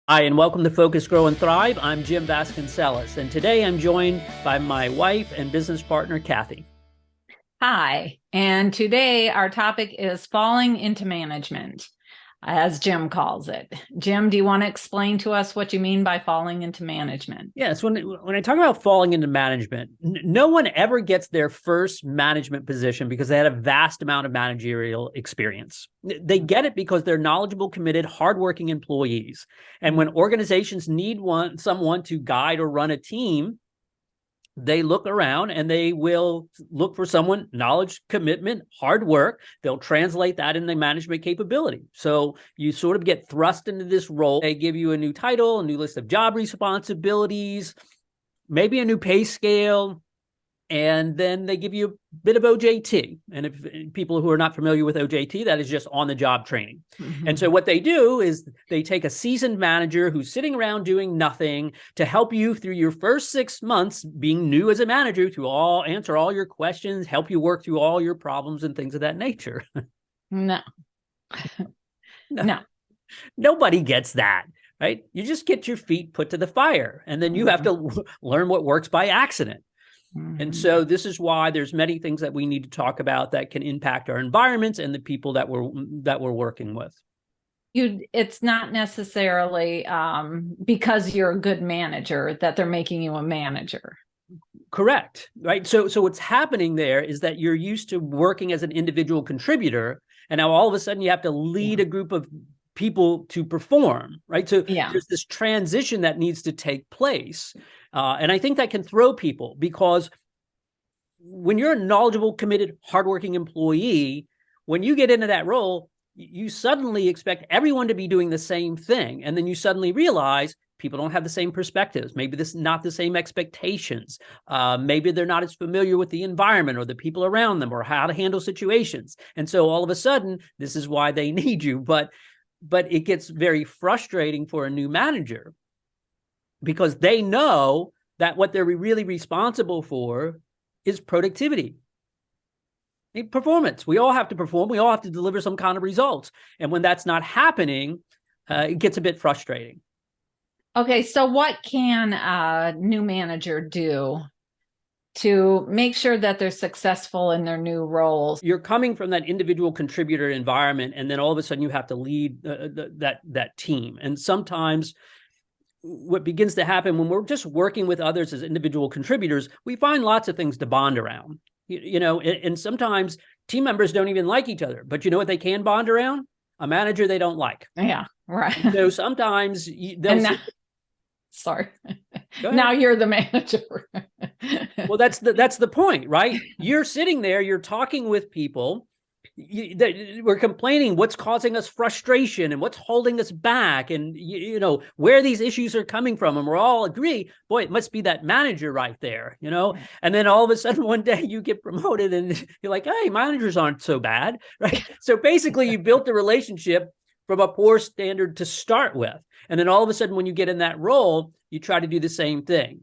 Hi, and welcome to Focus, Grow, and Thrive. I'm Jim Vasconcellos, and today I'm joined by my wife and business partner, Kathy. Hi, and today our topic is falling into management, as Jim calls it. Jim, do you want to explain to us what you mean by falling into management? Yes, when I talk about falling into management, no one ever gets their first management position because they had a vast amount of managerial experience. They get it because they're knowledgeable, committed, hardworking employees. And when organizations need someone to guide or run a team, they look around and they will look for someone, knowledge, commitment, hard work. They'll translate that into management capability. So you sort of get thrust into this role. They give you a new title, a new list of job responsibilities, maybe a new pay scale, and then they give you a bit of OJT. And if people who are not familiar with OJT, that is just on-the-job training. And so what they do is they take a seasoned manager who's sitting around doing nothing to help you through your first 6 months being new as a manager, to answer all your questions, help you work through all your problems and things of that nature. No. No. Nobody gets that, right? You just get your feet put to the fire, and then you have to learn what works by accident. And so this is why there's many things that we need to talk about that can impact our environments and the people that we're working with. It's not necessarily because you're a good manager that they're making you a manager. Correct, right? So what's happening there is that you're used to working as an individual contributor, and now all of a sudden you have to lead a group of people to perform, right? So there's this transition that needs to take place. And I think that can throw people, because when you're a knowledgeable, committed, hardworking employee, when you get into that role, you suddenly expect everyone to be doing the same thing. And then you suddenly realize people don't have the same perspectives. Maybe this is not the same expectations. Maybe they're not as familiar with the environment or the people around them or how to handle situations. And so all of a sudden, this is why they need you. But it gets very frustrating for a new manager, because they know that what they're really responsible for is productivity, performance. We all have to perform. We all have to deliver some kind of results. And when that's not happening, it gets a bit frustrating. Okay, so what can a new manager do to make sure that they're successful in their new roles? You're coming from that individual contributor environment, and then all of a sudden you have to lead that team. And sometimes what begins to happen when we're just working with others as individual contributors, we find lots of things to bond around. And sometimes team members don't even like each other, but you know what they can bond around? A manager they don't like. Yeah, right. So sometimes they'll sorry. Now you're the manager. Well, that's the point, right? You're sitting there, you're talking with people. We're complaining what's causing us frustration and what's holding us back, and where these issues are coming from, and we're all agree, boy, it must be that manager right there, and then all of a sudden one day you get promoted and you're like, hey, managers aren't so bad, right? So basically you built a relationship from a poor standard to start with, and then all of a sudden when you get in that role, you try to do the same thing.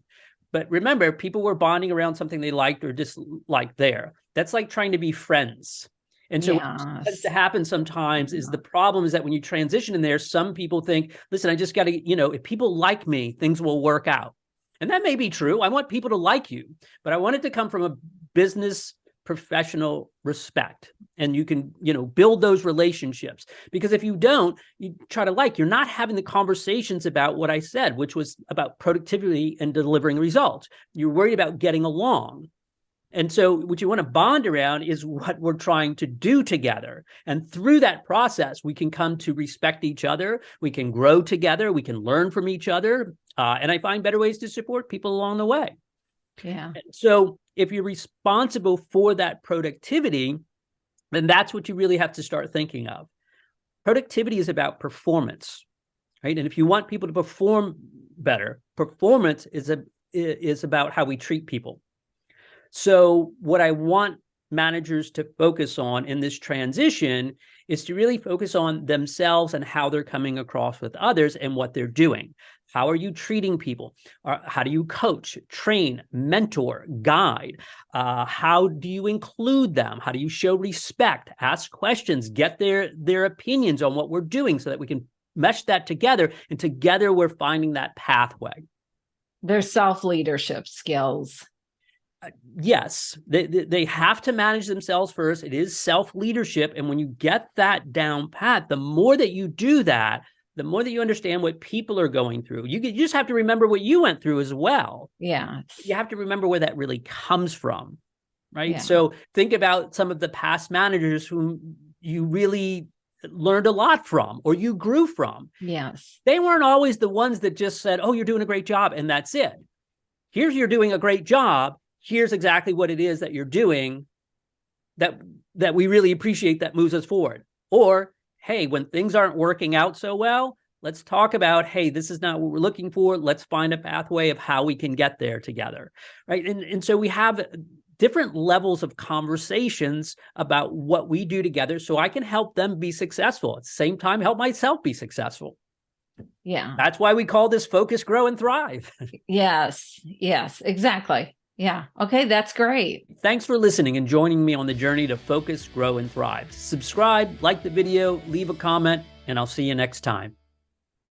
But remember, people were bonding around something they liked or disliked there. That's like trying to be friends. And so what tends to happen sometimes is the problem is that when you transition in there, some people think, listen, I just got to, if people like me, things will work out. And that may be true. I want people to like you, but I want it to come from a business professional respect. And you can, build those relationships, because if you don't, you try to you're not having the conversations about what I said, which was about productivity and delivering results. You're worried about getting along. And so what you want to bond around is what we're trying to do together. And through that process, we can come to respect each other. We can grow together. We can learn from each other. And I find better ways to support people along the way. Yeah. And so if you're responsible for that productivity, then that's what you really have to start thinking of. Productivity is about performance, right? And if you want people to perform better, performance is about how we treat people. So what I want managers to focus on in this transition is to really focus on themselves and how they're coming across with others and what they're doing. How are you treating people? How do you coach, train, mentor, guide? How do you include them? How do you show respect, ask questions, get their opinions on what we're doing so that we can mesh that together, and together we're finding that pathway. Their self-leadership skills. Yes, they have to manage themselves first. It is self-leadership. And when you get that down pat, the more that you do that, the more that you understand what people are going through. You just have to remember what you went through as well. Yeah. You have to remember where that really comes from, right? Yeah. So think about some of the past managers whom you really learned a lot from or you grew from. Yes. They weren't always the ones that just said, oh, you're doing a great job, and that's it. Here's you're doing a great job. Here's exactly what it is that you're doing that we really appreciate, that moves us forward. Or, hey, when things aren't working out so well, let's talk about, hey, this is not what we're looking for. Let's find a pathway of how we can get there together, right? And so we have different levels of conversations about what we do together so I can help them be successful. At the same time, help myself be successful. Yeah. That's why we call this Focus, Grow, and Thrive. Yes. Yes, exactly. Yeah. Okay. That's great. Thanks for listening and joining me on the journey to focus, grow, and thrive. Subscribe, like the video, leave a comment, and I'll see you next time.